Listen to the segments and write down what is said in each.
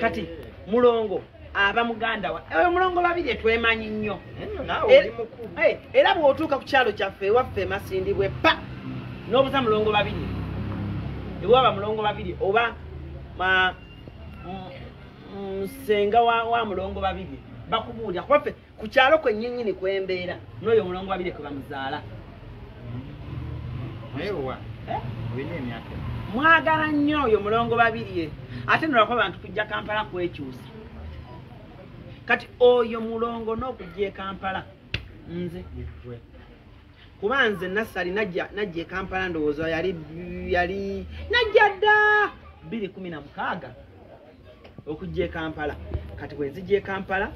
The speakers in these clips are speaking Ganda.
Kati mulongo aba muganda wa mulongo babiri twemanyi nnyo era bw'otuuka ku kyalo kyaffe ewaffe Masindibwe pa n'obuza mulongo babiri ewaba mulongo babiri oba senga wa mulongo babiri bakubuulira kwaffe ku kyalo kwennyinnyini kwembeera n'oyo mulongo babiri kwe bamuzaala mwagala nnyo oyo mulongo babiri ate nolwako abantu kujja Kampala kwekyusa kati oyo mulongo n'okujja e Kampala nze kuba nze Nassali najja e Kampala ndowooza yali najja dda 2016 okujja e Kampala kati bwe nzijja e Kampala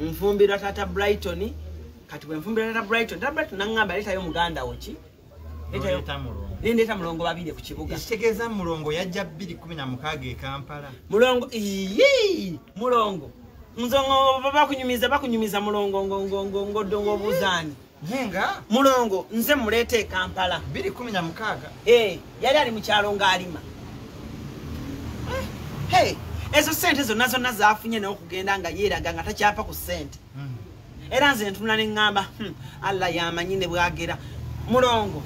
nfumbirwa Tata Brighton kati bwe nfumbirwa Tata Brighton naŋŋamba leetayo muganda wo ki Ndeeta mulongo babiri ku kibuga. Kitegeeza mulongo yajja 2016 e Kampala. Mulongo mulongo. Nzongo bakunyumiza mulongo ngodongo obuzani. Nyenga mulongo nze mulete e Kampala 2016. Yali ali mu kyalo ng'alima. Ezo sente zonna zaafunye n'okugenda nga yeeraga nga takyapa ku sente. Era nze ntunula ne ŋŋamba Allah yamanyi ne bwagera mulongo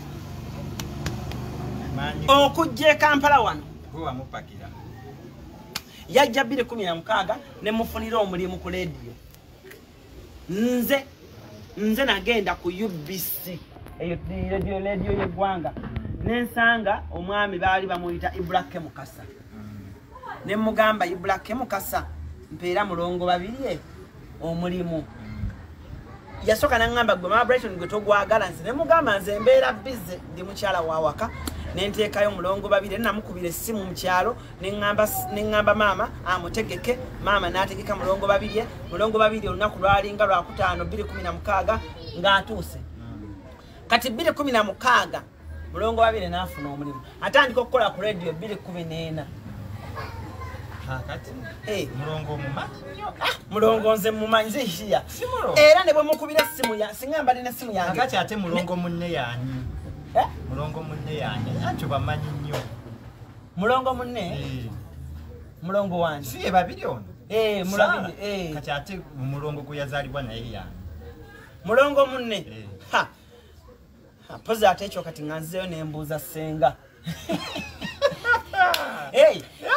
okujja e Kampala wano wamupakira yajja 2016 ne mufunira omulimu ku radio nze nagenda ku UBC eyo radio y'eggwanga nensanga omwami baali bamuyita Ibrake Mukasa ne mugamba Ibrake Mukasa mpeera mulongo babiri omulimu yasoka nangamba gwe Mama Brighton gwe togwagala nze ne mugamba nze mbeera busy ndi mukyala wa waka nenteekayo mulongo babiri namukubira essimu mu kyalo nengamba mama amutegeke mama n'ategeka mulongo babiri olunaku lwalinga lwakutaano 2016 ng'atuuse kati 2016 mulongo babiri n'afuna omulimu atandika okukola ku radio 2014 mulongo mumanyi mulongo nze mumanyi zishiya era ne bwe mukubira essimu ya singamba nina essimu yange akati ate mulongo munne yani mulongo munne yani anti bamanyi nnyo mulongo munne mulongo wani si babiri ono mulongo kati ate mulongo gwe yazaalibwa naye yani mulongo munne poza ate ekyo kati nganzeyo nembuuza senga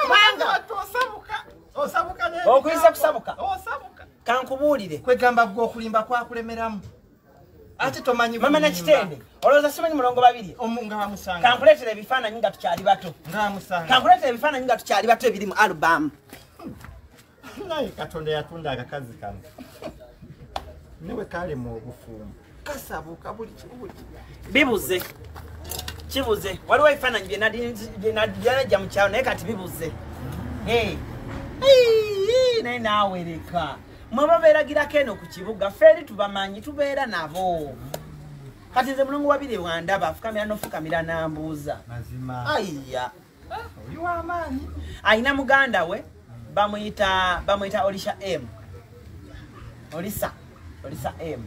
manga osabuka okuyisa kusabuka kankubuulire kwegamba gwe okulimba kwakulemeramu ate tomanyi mama na kitende olowooza simanyi mulongo babiri nga bamusanga kankuleetera ebifaananyi nga tukyali bato ebiri mu alubamu naye Katonda yatunda akakazi kano newe kale mu obufumu kasabuka buli bibuze kibuze waliwo ebifaananyi byenajja mu kyalo naye kati bibuze naye naawereka mwe babeeragirako eno ku kibuga feeri tubamanyi tubeera nabo kati nze mulongo babiri wandaba afukamira n'ofukamira nambuuza aiya oli w'amaanyi ayina muganda we bamuyita Olisha M Olisa M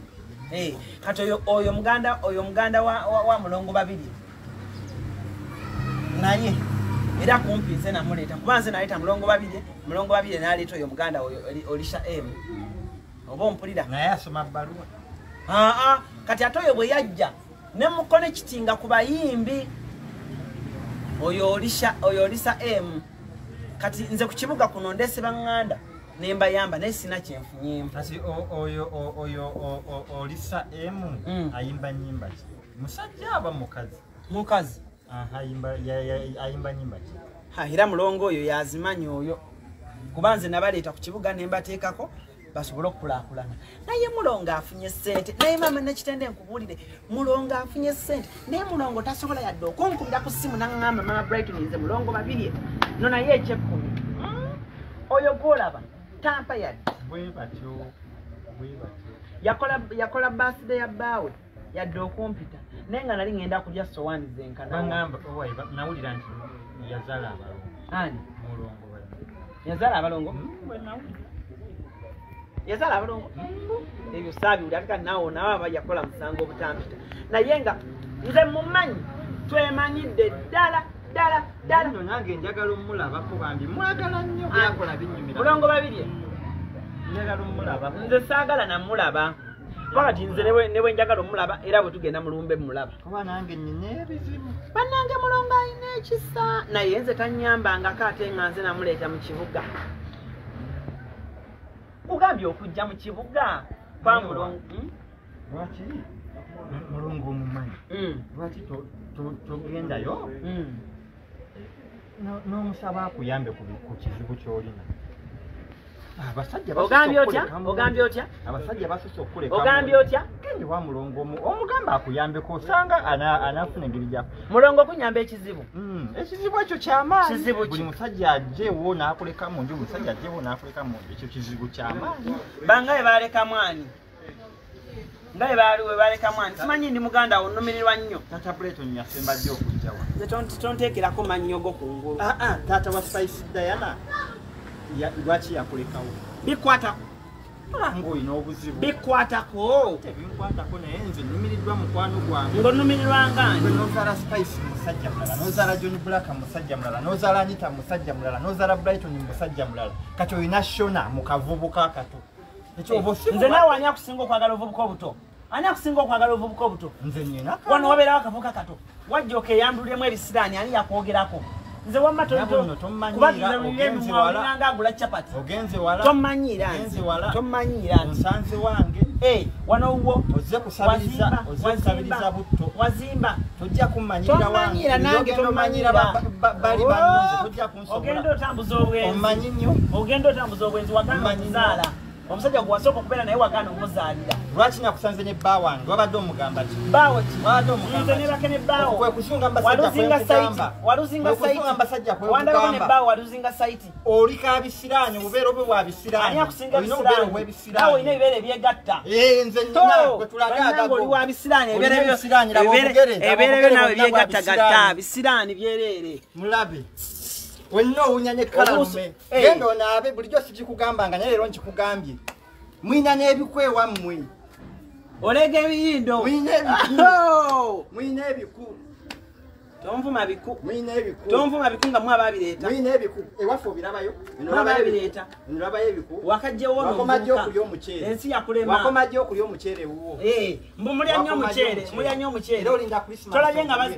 kati oyo muganda wa mulongo babiri naye era kumpi nze namuleeta kuba nze naleeta mulongo babiri naleeta oyo muganda Olisha M oba ompulira naye asoma bbaluwa kati ate oyo bwe yajja ne mukone kitinga ku bayimbi oyo Olisa M kati nze ku kibuga kuno ndese baŋŋanda nembayamba naye sina kyenfunyemu kati oyo Olisa M ayimba nnyimba ki musajja aba mukazi ayimba nyimba ki era mulongo oyo yazimanyi oyo kuba nze nabaleeta ku kibuga nembateekako basobole okukulaakulana naye mulongo afunye ssente naye mama nekitende nkubuulire mulongo afunye ssente naye mulongo tasobola yadde okunkubira ku ssimu naŋŋamba Mama Brighton nze mulongo babiri no naye ekyekumi oyo gwolaba tampa yadde bwe batyo yakola birthday ya bbaawe yadde okumpita naye nga nali ngenda kulya sowaani zenkana nawulira nti yazaala abalongo ani mulongo yazaala abalongo yazaala abalongo ebyo saabiwuli ate kati naawe nawe yakola musango obutampita naye nga nze mumanyi twemanyidde ddala ddala nno nange njagala omulabako bambi mwagala nnyo byakola binyumira mulongo babirye njagala omulabako nze saagala namulaba pakati nze ne bwe njagala omulaba era bwe tugenda mulumbe mulaba kuba nange nnina ebizibu bannange mulongo alina ekisa naye nze tannyambangako ate nga nze namuleeta mu kibuga ugambye okujja mu kibuga kwa mulongo lwaki mulongo omumanyi lwaki togendayo n'omusaba akuyambe ku kizibu ky'olina ogambye otya abasajja basose okuleka ogambye otya gende wa mulongo omugamba akuyambeko osanga anafuna engeri gyako mulongo kunyamba ekizibu ekizibu ekyo kyamaanyi buli musajja ajjeewo n'akuleka mu nju musajja ajjeewo n'akuleka mu nju ekyo kizibu kyamaanyi bangaye baleka mwani ngaye baliwe baleka mwani simanyi ndi muganda wo nnumirirwa nnyo tata buleto nyasembadde okujjawa tonteekerako mannyo go ku ngulu taata wa Spice Diana lwaki yakulekawo bikwatako ng'olina obuzibu bikwatako tebinkwatako naye nze nnumiriddwa mukwano gwange ng'onnumirirwa ngani n'ozaala Spice musajja mulala n'ozaala John Black musajja mulala n'ozaala Anita musajja mulala n'ozaala Brighton musajja mulala kati olina Shona mu kavubuka kato nze naawe ani akusinga okwagala obuvubuka obuto ani akusinga okwagala obuvubuka obuto nze nyina wano wabeerawo akavubuka kato wajja okeyambuliremu ebisiraani ani yakwogerako nze wamma kubagiranga agula capati tomanyiira nsanze wange wano wo ozze kusabiriza butto wazimba tojja kummanyirira wange nange tomanyira bali bannuze tojja kunsobola ogenda otambuza obwenzi omanyi nnyo ogenda otambuza obwenzi waganda okuzaala omusajja gwe wasooka okubeera naye waganda omuzaalira lwaki nakusanze ne bba wange wabadde omugamba ki baawo wabadde omugamba nze nebake ne baawo kwe kusunga mbasajja wandabako ne baawo waluzinga sayiti oli kabisiraanyi obubeera obwe bwa bisiraanyi ani akusinga olina obubeera obw'ebisiraanyi baawo olina ebibeera ebyegatta nze nyina gwe tulagaagago oli wa bisiraanyi ebibeera nawe byegattagatta bisiraanyi byereere mulabe wenna owunya ne kalalume genda onaabe bulijjo sikikugambanga naye leero nkikugambye mwina n'ebikwewa mmwe olega ebiyindo mwina ebiku tonvuma biku mwina ebiku tonvuma biku nga mwababireeta mwina ebiku ewaffe obirabayo mwababireeta nolabayo ebiku wakajjewo wakomajja okulya omuceere ensi yakulema wakomajja okulya omuceere wuwo mbu mulya nnyo omuceere era olinda Christmas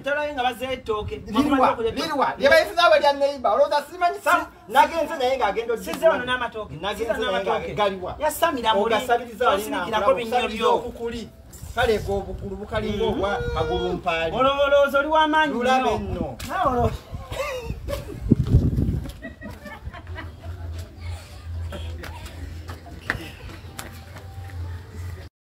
tolabye nga bazeetooke lirwa lyebayisizaawe lya neiba olowooza simanyi nagenze naye ng'agenda size wano n'amatooke galiwa yasamira muliosinikirako binnyo byo kale go obugulu bukalinga obwa kagulu mpaali olowooza oli w'amaanyi lulabe nno